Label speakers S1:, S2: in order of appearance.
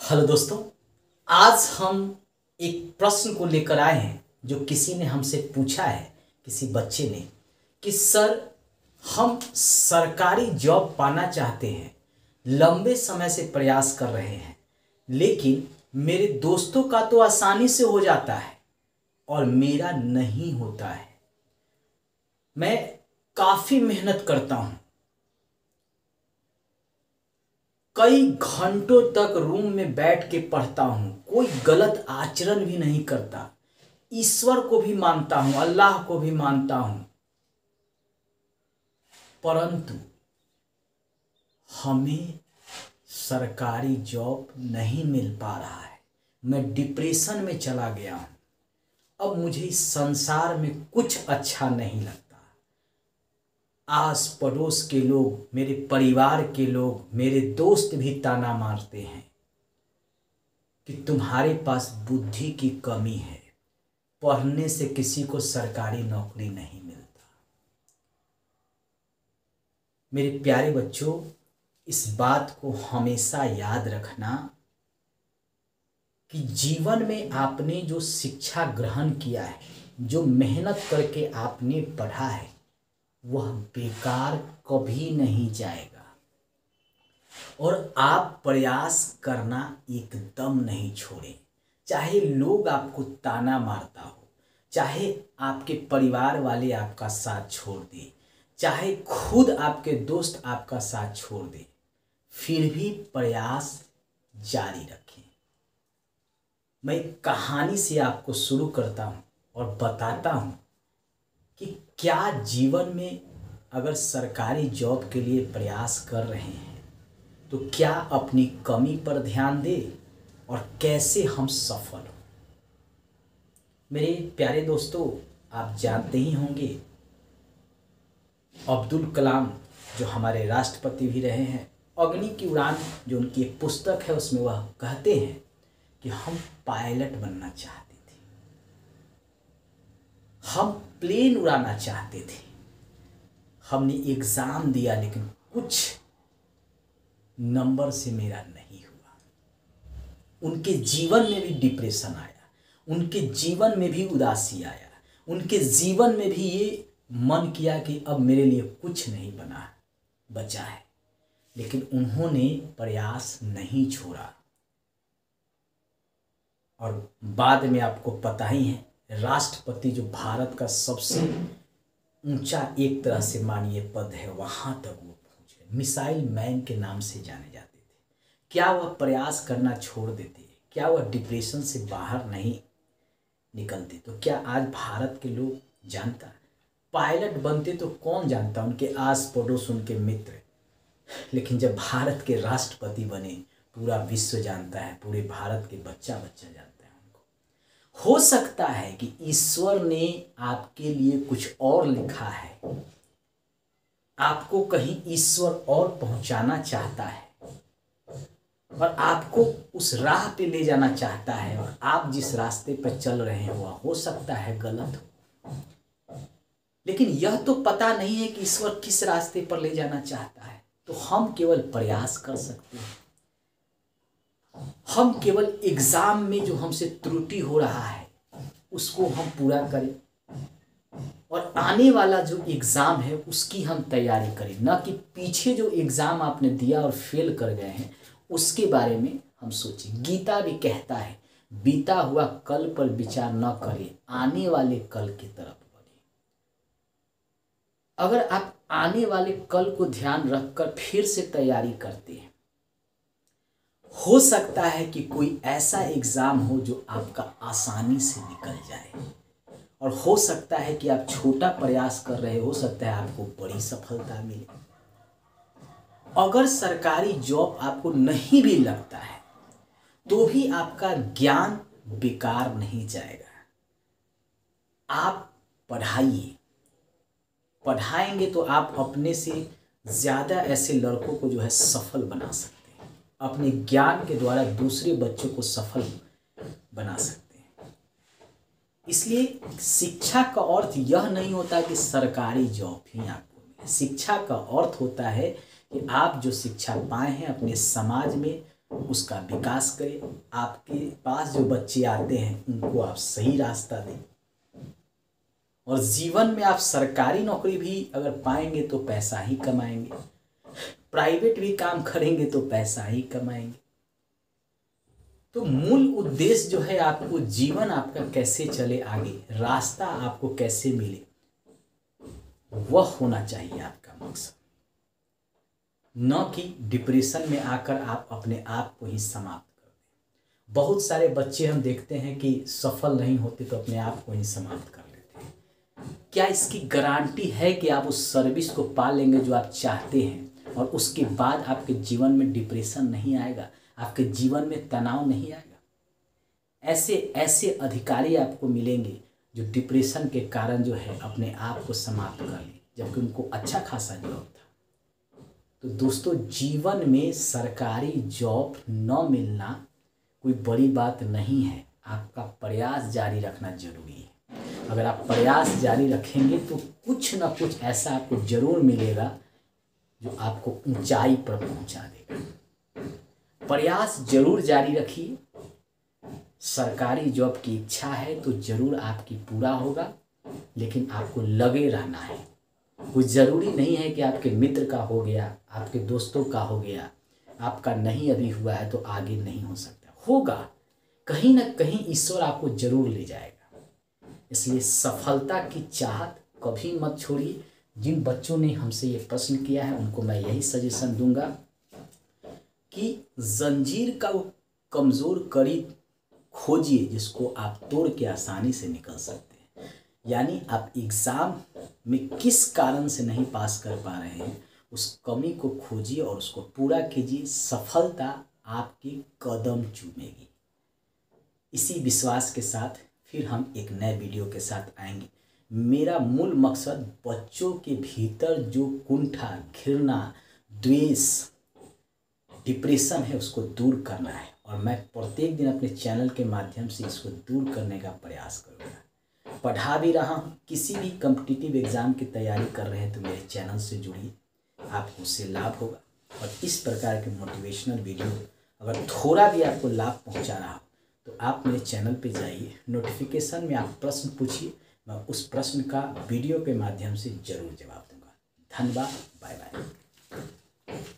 S1: Hello दोस्तों, आज हम एक प्रश्न को लेकर आए हैं जो किसी ने हमसे पूछा है, किसी बच्चे ने, कि सर हम सरकारी जॉब पाना चाहते हैं, लंबे समय से प्रयास कर रहे हैं, लेकिन मेरे दोस्तों का तो आसानी से हो जाता है और मेरा नहीं होता है। मैं काफ़ी मेहनत करता हूँ, कई घंटों तक रूम में बैठ के पढ़ता हूँ, कोई गलत आचरण भी नहीं करता, ईश्वर को भी मानता हूँ, अल्लाह को भी मानता हूँ, परंतु हमें सरकारी जॉब नहीं मिल पा रहा है। मैं डिप्रेशन में चला गया हूँ। अब मुझे इस संसार में कुछ अच्छा नहीं लगता। आस पड़ोस के लोग, मेरे परिवार के लोग, मेरे दोस्त भी ताना मारते हैं कि तुम्हारे पास बुद्धि की कमी है, पढ़ने से किसी को सरकारी नौकरी नहीं मिलता। मेरे प्यारे बच्चों, इस बात को हमेशा याद रखना कि जीवन में आपने जो शिक्षा ग्रहण किया है, जो मेहनत करके आपने पढ़ा है, वह बेकार कभी नहीं जाएगा। और आप प्रयास करना एकदम नहीं छोड़ें। चाहे लोग आपको ताना मारता हो, चाहे आपके परिवार वाले आपका साथ छोड़ दे, चाहे खुद आपके दोस्त आपका साथ छोड़ दे, फिर भी प्रयास जारी रखें। मैं एक कहानी से आपको शुरू करता हूँ और बताता हूँ कि क्या जीवन में अगर सरकारी जॉब के लिए प्रयास कर रहे हैं तो क्या अपनी कमी पर ध्यान दें और कैसे हम सफल हो। मेरे प्यारे दोस्तों, आप जानते ही होंगे अब्दुल कलाम जो हमारे राष्ट्रपति भी रहे हैं, अग्नि की उड़ान जो उनकी एक पुस्तक है उसमें वह कहते हैं कि हम पायलट बनना चाहते थे, हम प्लेन उड़ाना चाहते थे, हमने एग्ज़ाम दिया लेकिन कुछ नंबर से मेरा नहीं हुआ। उनके जीवन में भी डिप्रेशन आया, उनके जीवन में भी उदासी आया, उनके जीवन में भी ये मन किया कि अब मेरे लिए कुछ नहीं बचा है, लेकिन उन्होंने प्रयास नहीं छोड़ा। और बाद में आपको पता ही है, राष्ट्रपति जो भारत का सबसे ऊंचा एक तरह से माननीय पद है, वहां तक वो पहुंचे, मिसाइल मैन के नाम से जाने जाते थे। क्या वह प्रयास करना छोड़ देते? क्या वह डिप्रेशन से बाहर नहीं निकलते? तो क्या आज भारत के लोग जानता? पायलट बनते तो कौन जानता, उनके आस पड़ोस, उनके मित्र, लेकिन जब भारत के राष्ट्रपति बने पूरा विश्व जानता है, पूरे भारत के बच्चा जानता है उनको। हो सकता है कि ईश्वर ने आपके लिए कुछ और लिखा है, आपको कहीं ईश्वर और पहुंचाना चाहता है और आपको उस राह पे ले जाना चाहता है, और आप जिस रास्ते पर चल रहे हैं वह हो सकता है गलत हो, लेकिन यह तो पता नहीं है कि ईश्वर किस रास्ते पर ले जाना चाहता है। तो हम केवल प्रयास कर सकते हैं, हम केवल एग्जाम में जो हमसे त्रुटि हो रहा है उसको हम पूरा करें, और आने वाला जो एग्ज़ाम है उसकी हम तैयारी करें, न कि पीछे जो एग्ज़ाम आपने दिया और फेल कर गए हैं उसके बारे में हम सोचें। गीता भी कहता है, बीता हुआ कल पर विचार न करें, आने वाले कल की तरफ बढ़ें। अगर आप आने वाले कल को ध्यान रखकर फिर से तैयारी करते हैं, हो सकता है कि कोई ऐसा एग्ज़ाम हो जो आपका आसानी से निकल जाए, और हो सकता है कि आप छोटा प्रयास कर रहे हो सकता है आपको बड़ी सफलता मिले। अगर सरकारी जॉब आपको नहीं भी लगता है तो भी आपका ज्ञान बेकार नहीं जाएगा। आप पढ़ाइए, पढ़ाएंगे तो आप अपने से ज़्यादा ऐसे लड़कों को जो है सफल बना सकते हैं, अपने ज्ञान के द्वारा दूसरे बच्चों को सफल बना सकते हैं। इसलिए शिक्षा का अर्थ यह नहीं होता कि सरकारी जॉब ही आपको मिले। शिक्षा का अर्थ होता है कि आप जो शिक्षा पाए हैं अपने समाज में उसका विकास करें। आपके पास जो बच्चे आते हैं उनको आप सही रास्ता दें, और जीवन में आप सरकारी नौकरी भी अगर पाएंगे तो पैसा ही कमाएंगे, प्राइवेट भी काम करेंगे तो पैसा ही कमाएंगे। तो मूल उद्देश्य जो है, आपको जीवन आपका कैसे चले आगे, रास्ता आपको कैसे मिले, वह होना चाहिए आपका मकसद, न कि डिप्रेशन में आकर आप अपने आप को ही समाप्त कर दें। बहुत सारे बच्चे हम देखते हैं कि सफल नहीं होते तो अपने आप को ही समाप्त कर लेते हैं। क्या इसकी गारंटी है कि आप उस सर्विस को पा लेंगे जो आप चाहते हैं, और उसके बाद आपके जीवन में डिप्रेशन नहीं आएगा, आपके जीवन में तनाव नहीं आएगा? ऐसे ऐसे अधिकारी आपको मिलेंगे जो डिप्रेशन के कारण जो है अपने आप को समाप्त कर ले, जबकि उनको अच्छा खासा जॉब था। तो दोस्तों, जीवन में सरकारी जॉब न मिलना कोई बड़ी बात नहीं है, आपका प्रयास जारी रखना जरूरी है। अगर आप प्रयास जारी रखेंगे तो कुछ ना कुछ ऐसा आपको जरूर मिलेगा जो आपको ऊंचाई पर पहुंचा देगा। प्रयास जरूर जारी रखिए। सरकारी जॉब की इच्छा है तो जरूर आपकी पूरा होगा, लेकिन आपको लगे रहना है। कोई ज़रूरी नहीं है कि आपके मित्र का हो गया, आपके दोस्तों का हो गया, आपका नहीं अभी हुआ है तो आगे नहीं हो सकता, होगा। कहीं ना कहीं ईश्वर आपको जरूर ले जाएगा। इसलिए सफलता की चाहत कभी मत छोड़िए। जिन बच्चों ने हमसे ये प्रश्न किया है उनको मैं यही सजेशन दूंगा कि जंजीर का वो कमज़ोर कड़ी खोजिए जिसको आप तोड़ के आसानी से निकल सकते हैं। यानी आप एग्ज़ाम में किस कारण से नहीं पास कर पा रहे हैं, उस कमी को खोजिए और उसको पूरा कीजिए। सफलता आपकी कदम चूमेगी। इसी विश्वास के साथ फिर हम एक नए वीडियो के साथ आएंगे। मेरा मूल मकसद बच्चों के भीतर जो कुंठा, घृणा, द्वेष, डिप्रेशन है उसको दूर करना है, और मैं प्रत्येक दिन अपने चैनल के माध्यम से इसको दूर करने का प्रयास करूँगा। पढ़ा भी रहा हूँ। किसी भी कॉम्पिटिटिव एग्ज़ाम की तैयारी कर रहे हैं तो मेरे चैनल से जुड़िए, आपको उससे लाभ होगा। और इस प्रकार के मोटिवेशनल वीडियो अगर थोड़ा भी आपको लाभ पहुँचा रहा हो तो आप मेरे चैनल पे जाइए, नोटिफिकेशन में आप प्रश्न पूछिए, मैं उस प्रश्न का वीडियो के माध्यम से ज़रूर जवाब दूंगा। धन्यवाद। Bye bye.